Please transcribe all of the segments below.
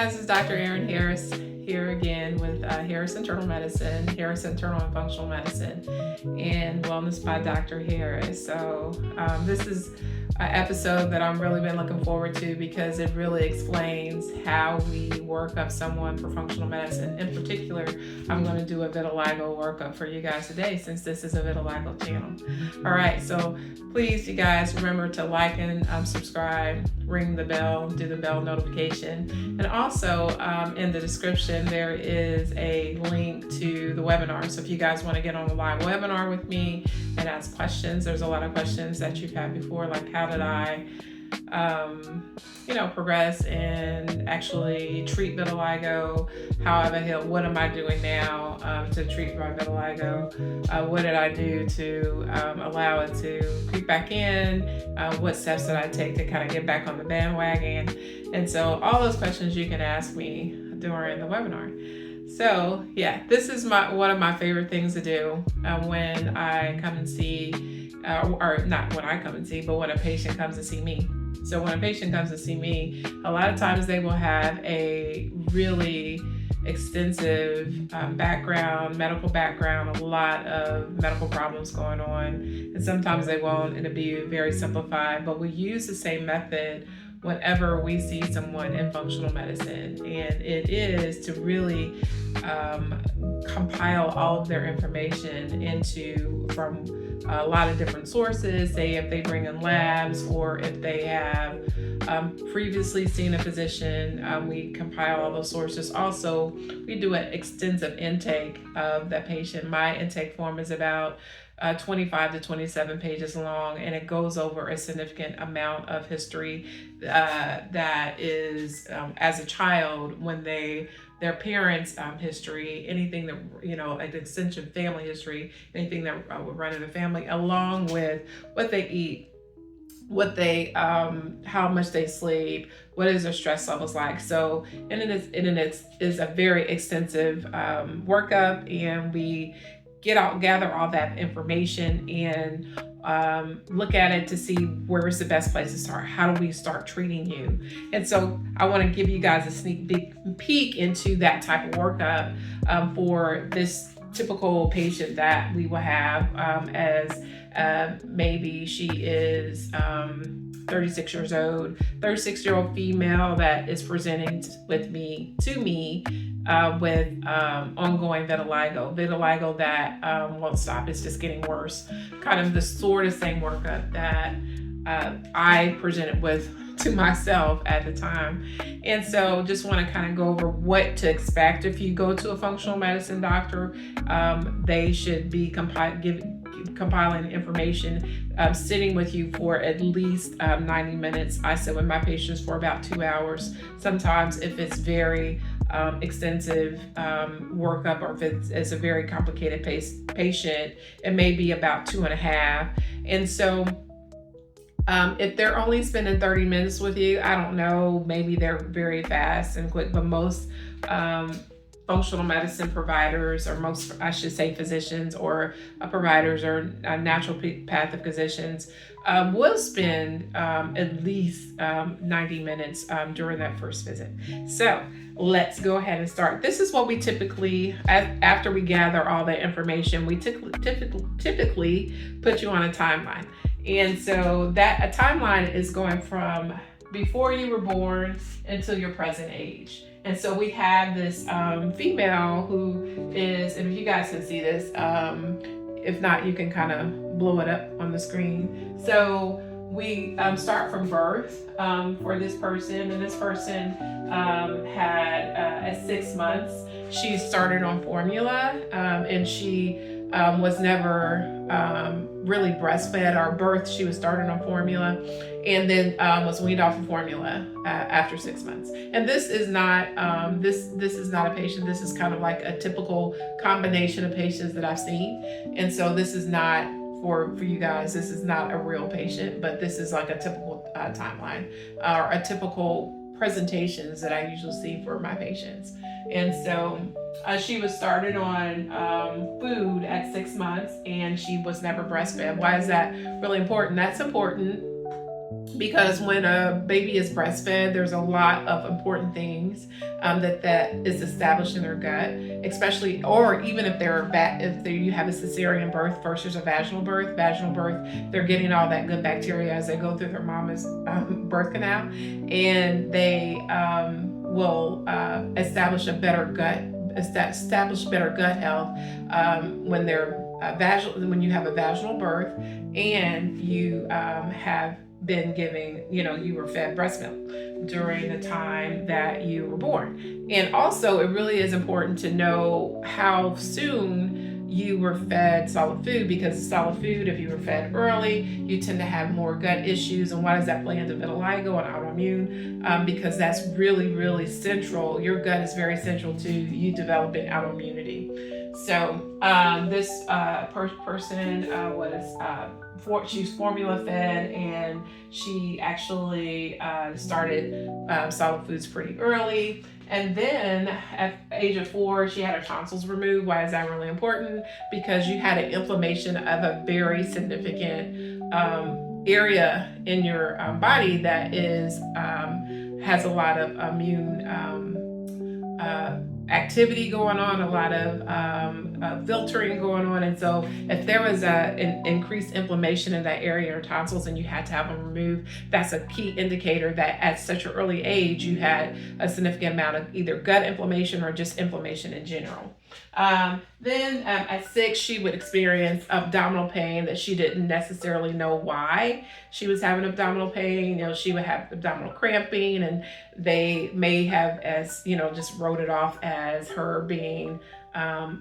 guys, it's Dr. Erin Harris here again with Harris Internal Medicine, Harris Internal and Functional Medicine, and Wellness by Dr. Harris. So this is an episode that I'm really been looking forward to because it really explains how we work up someone for functional medicine. In particular, I'm going to do a vitiligo workup for you guys today since this is a vitiligo channel. All right, so please, you guys, remember to like and subscribe, ring the bell, do the bell notification. And also in the description, there is a link to the webinar. So if you guys want to get on a live webinar with me and ask questions, there's a lot of questions that you've had before, like how did I progress and actually treat vitiligo, how have I healed, what am I doing now to treat my vitiligo, what did I do to allow it to creep back in, what steps did I take to kind of get back on the bandwagon. And so all those questions you can ask me during the webinar. So yeah, this is one of my favorite things to do when I come and see, or not when I come and see, but when a patient comes to see me. So when a patient comes to see me, a lot of times they will have a really extensive medical background, a lot of medical problems going on, and sometimes they won't, and it'll be very simplified, but we use the same method whenever we see someone in functional medicine, and it is to really compile all of their information from a lot of different sources. Say if they bring in labs or if they have previously seen a physician, we compile all those sources. Also, we do an extensive intake of that patient. My intake form is about 25 to 27 pages long, and it goes over a significant amount of history that is as a child, when their parents' history, anything that, an extension family history, anything that would run in the family, along with what they eat, what they how much they sleep, what is their stress levels like. So and it is a very extensive workup, and we gather all that information and look at it to see where's the best place to start. How do we start treating you? And so I want to give you guys a sneak peek into that type of workup for this typical patient that we will have, as maybe she is 36 years old, 36-year-old female that is presenting to me with ongoing vitiligo that won't stop. It's just getting worse. Kind of the sort of same workup that I presented with to myself at the time. And so just want to kind of go over what to expect if you go to a functional medicine doctor. They should be compiling information, sitting with you for at least 90 minutes. I sit with my patients for about 2 hours. Sometimes if it's very extensive workup, or if it's a very complicated patient, it may be about 2.5. And so if they're only spending 30 minutes with you, I don't know, maybe they're very fast and quick, but most functional medicine providers, or most, I should say, physicians or providers or naturopathic physicians will spend at least 90 minutes during that first visit. So let's go ahead and start. This is what we typically, after we gather all that information, we typically put you on a timeline. And so that a timeline is going from before you were born until your present age. And so we have this female who is, and if you guys can see this, if not, you can kind of blow it up on the screen. So we start from birth for this person, and this person had at 6 months, she started on formula, and she was never really breastfed. Our birth, she was started on formula, and then was weaned off of formula after 6 months. And this is not this is not a patient. This is kind of like a typical combination of patients that I've seen. And so this is not for you guys. This is not a real patient, but this is like a typical timeline or a typical presentations that I usually see for my patients. And so she was started on food at 6 months, and she was never breastfed. Why is that really important? That's important because when a baby is breastfed, there's a lot of important things that is established in their gut, especially, or even if you have a cesarean birth versus a vaginal birth. Vaginal birth, they're getting all that good bacteria as they go through their mama's birth canal, and they will establish better gut health when they're when you have a vaginal birth and you have been giving, you were fed breast milk during the time that you were born. And also, it really is important to know how soon you were fed solid food, because solid food, if you were fed early, you tend to have more gut issues. And why does that play into vitiligo and autoimmune? Because that's really, really central. Your gut is very central to you developing autoimmunity. So this person was she's formula fed, and she actually started solid foods pretty early. And then at the age of 4, she had her tonsils removed. Why is that really important? Because you had an inflammation of a very significant area in your body that has a lot of immune activity going on, a lot of filtering going on. And so if there was an increased inflammation in that area or tonsils and you had to have them removed, that's a key indicator that at such an early age you had a significant amount of either gut inflammation or just inflammation in general. Then at 6, she would experience abdominal pain that she didn't necessarily know why she was having abdominal pain. She would have abdominal cramping, and they may have, as just wrote it off as her being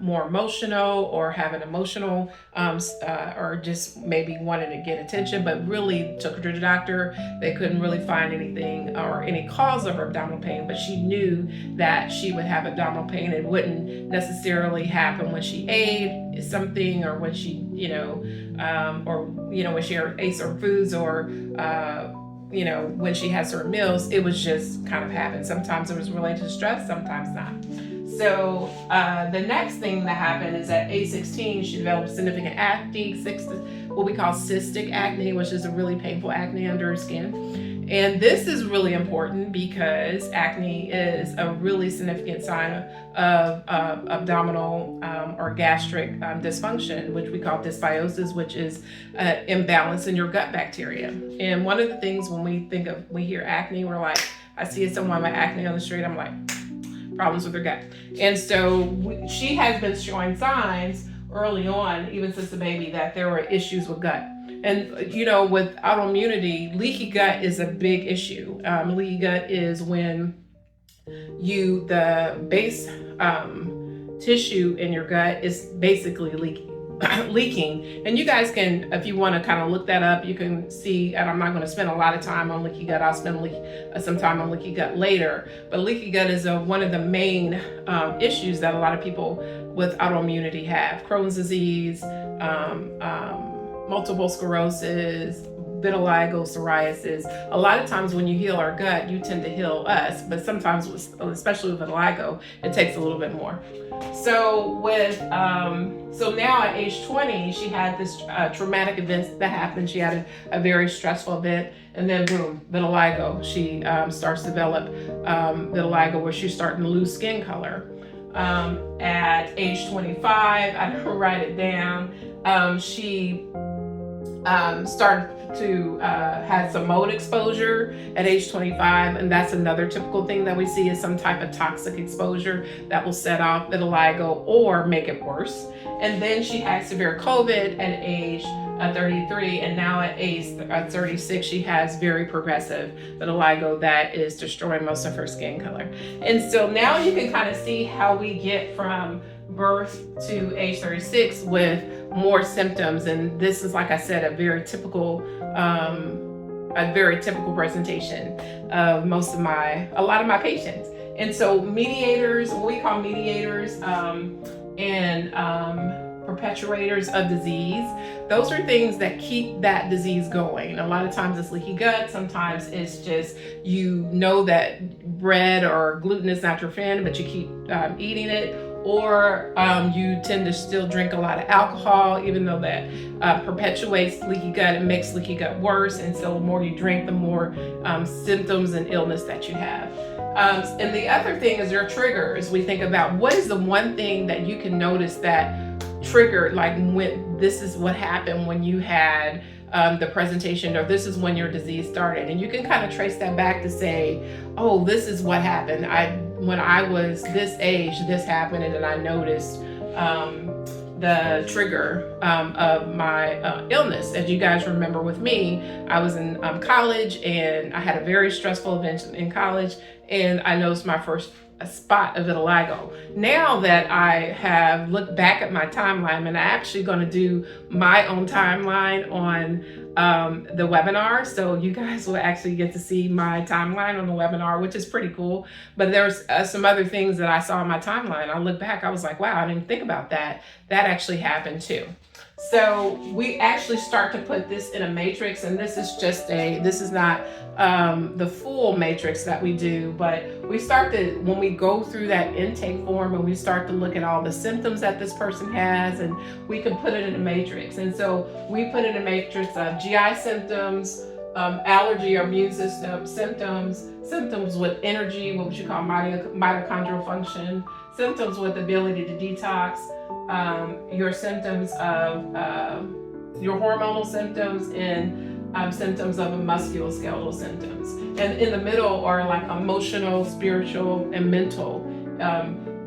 more emotional or having emotional or just maybe wanting to get attention, but really took her to the doctor. They couldn't really find anything or any cause of her abdominal pain, but she knew that she would have abdominal pain. It wouldn't necessarily happen when she ate something or when she, when she ate certain foods or when she had certain meals. It was just kind of happened. Sometimes it was related to stress, sometimes not. So the next thing that happened is at age 16, she developed significant acne, what we call cystic acne, which is a really painful acne under her skin. And this is really important because acne is a really significant sign of abdominal or gastric dysfunction, which we call dysbiosis, which is imbalance in your gut bacteria. And one of the things when we hear acne, we're like, I see someone with acne on the street, I'm like, problems with their gut. And so she has been showing signs early on, even since the baby, that there were issues with gut. And, with autoimmunity, leaky gut is a big issue. Leaky gut is when the base tissue in your gut is basically leaking. And you guys can, if you want to kind of look that up, you can see, and I'm not going to spend a lot of time on leaky gut. I'll spend some time on leaky gut later. But leaky gut is one of the main issues that a lot of people with autoimmunity have. Crohn's disease, multiple sclerosis, vitiligo, psoriasis. A lot of times when you heal our gut, you tend to heal us, but sometimes, especially with vitiligo, it takes a little bit more. So now at age 20, she had this traumatic event that happened. She had a very stressful event, and then boom, vitiligo. She starts to develop vitiligo, where she's starting to lose skin color. At age 25, I don't write it down, she started to have some mold exposure at age 25, and that's another typical thing that we see is some type of toxic exposure that will set off vitiligo or make it worse. And then she had severe COVID at age 33, and now at age 36, she has very progressive vitiligo that is destroying most of her skin color. And so now you can kind of see how we get from birth to age 36 with more symptoms. And this is, like I said, a very typical presentation of a lot of my patients. And so mediators, what we call mediators, and perpetuators of disease, those are things that keep that disease going. A lot of times it's leaky gut, sometimes it's just that bread or gluten is not your friend, but you keep eating it, or you tend to still drink a lot of alcohol, even though that perpetuates leaky gut and makes leaky gut worse. And so the more you drink, the more symptoms and illness that you have. And the other thing is your triggers. We think about what is the one thing that you can notice that triggered, like when this is what happened when you had the presentation, or this is when your disease started. And you can kind of trace that back to say, oh, this is what happened. When I was this age, this happened, and then I noticed the trigger of my illness. As you guys remember with me, I was in college, and I had a very stressful event in college, and I noticed my first spot of vitiligo. Now that I have looked back at my timeline, and I'm actually going to do my own timeline on the webinar, so you guys will actually get to see my timeline on the webinar, which is pretty cool. But there's some other things that I saw in my timeline. I look back, I was like, wow, I didn't think about that. That actually happened too. So we actually start to put this in a matrix, and this is not the full matrix that we do, but we start to, when we go through that intake form and we start to look at all the symptoms that this person has, and we can put it in a matrix. And so we put in a matrix of GI symptoms, allergy or immune system symptoms with energy, what you call mitochondrial function, symptoms with ability to detox, your symptoms of your hormonal symptoms, and symptoms of musculoskeletal symptoms. And in the middle are like emotional, spiritual, and mental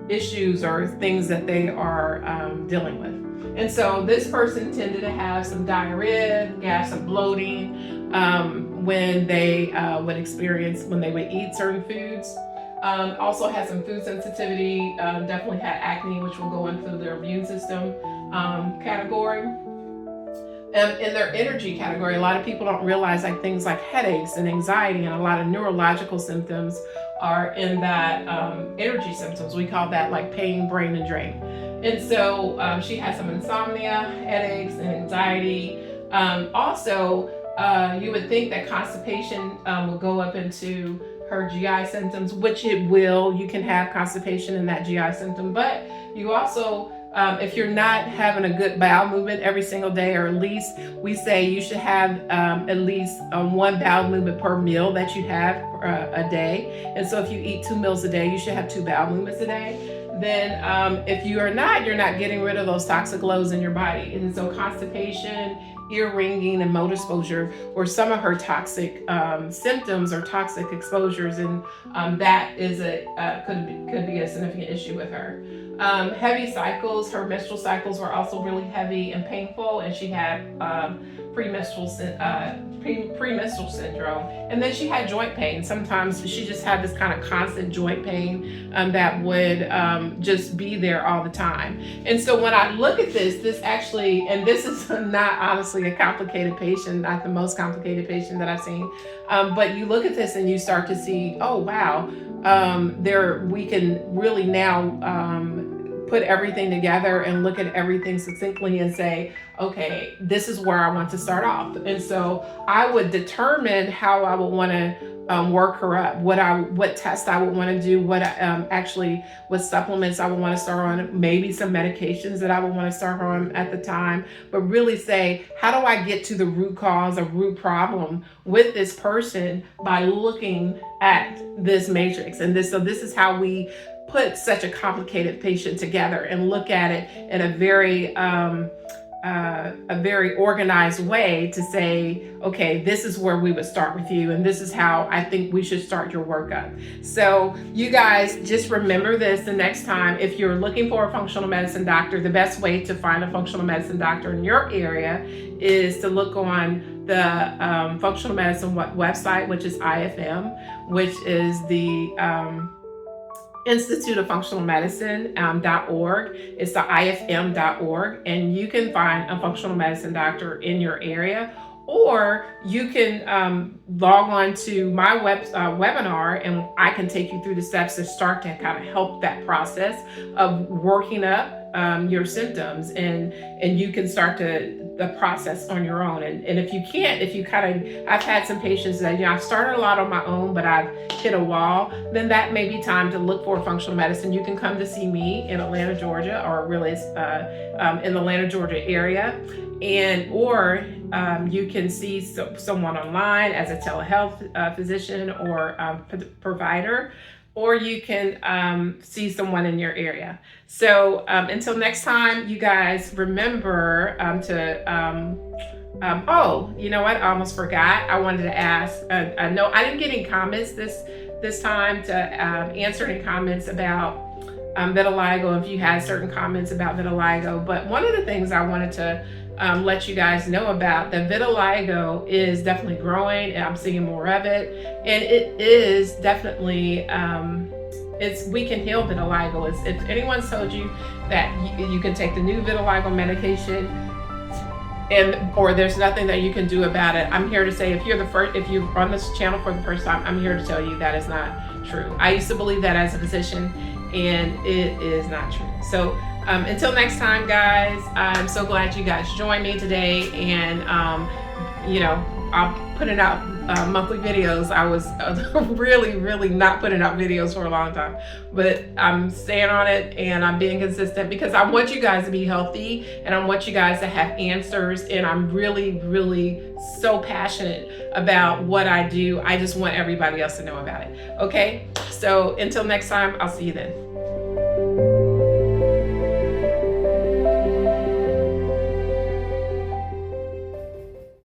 issues or things that they are dealing with. And so this person tended to have some diarrhea, gas, and bloating when they when they would eat certain foods. Also had some food sensitivity, definitely had acne, which will go into their immune system category. In their energy category, a lot of people don't realize like things like headaches and anxiety and a lot of neurological symptoms are in that energy symptoms. We call that like pain, brain, and drain. And so she has some insomnia, headaches, and anxiety. Also, you would think that constipation will go up into her GI symptoms, which it will. You can have constipation in that GI symptom, but you also, if you're not having a good bowel movement every single day, or at least we say you should have at least one bowel movement per meal that you have a day. And so if you eat 2 meals a day, you should have 2 bowel movements a day. Then if you're not getting rid of those toxic loads in your body. And so constipation, ear ringing, and motor exposure were some of her toxic symptoms or toxic exposures, and that is could be a significant issue with her. Heavy cycles, her menstrual cycles were also really heavy and painful, and she had premenstrual syndrome. And then she had joint pain. Sometimes she just had this kind of constant joint pain that would just be there all the time. And so when I look at this actually, and this is not honestly a complicated patient, not the most complicated patient that I've seen, but you look at this and you start to see, oh wow, we can really now put everything together and look at everything succinctly and say, okay, this is where I want to start off. And so I would determine how I would want to work her up, what test I would want to do, what supplements I would want to start on, maybe some medications that I would want to start on at the time, but really say, how do I get to the root cause or root problem with this person by looking at this matrix. And this is how we put such a complicated patient together and look at it in a very organized way to say, okay, this is where we would start with you, and this is how I think we should start your workup. So you guys just remember this the next time. If you're looking for a functional medicine doctor, the best way to find a functional medicine doctor in your area is to look on the functional medicine website, which is IFM, which is the Institute of Functional Medicine .org. It's the IFM.org, and you can find a functional medicine doctor in your area, or you can log on to my webinar, and I can take you through the steps to start to kind of help that process of working up your symptoms, and you can start the process on your own. And if you can't, if you I've had some patients that, I started a lot on my own, but I've hit a wall, then that may be time to look for functional medicine. You can come to see me in Atlanta, Georgia, or really in the Atlanta, Georgia area. Or you can see someone online as a telehealth physician or provider, or you can see someone in your area. So until next time, you guys remember oh, you know what? I almost forgot. I wanted to ask. I know I didn't get any comments this time to answer any comments about vitiligo, if you had certain comments about vitiligo. But one of the things I wanted to let you guys know about, that vitiligo is definitely growing, and I'm seeing more of it, and it is definitely we can heal vitiligo. If anyone's told you that you can take the new vitiligo medication or there's nothing that you can do about it, I'm here to say, if you're on this channel for the first time, I'm here to tell you that is not true. I used to believe that as a physician, and it is not true. So until next time, guys, I'm so glad you guys joined me today. And I'm putting out monthly videos. I was really not putting out videos for a long time, but I'm staying on it, and I'm being consistent because I want you guys to be healthy, and I want you guys to have answers, and I'm really so passionate about what I do. I just want everybody else to know about it. Okay, so until next time, I'll see you then.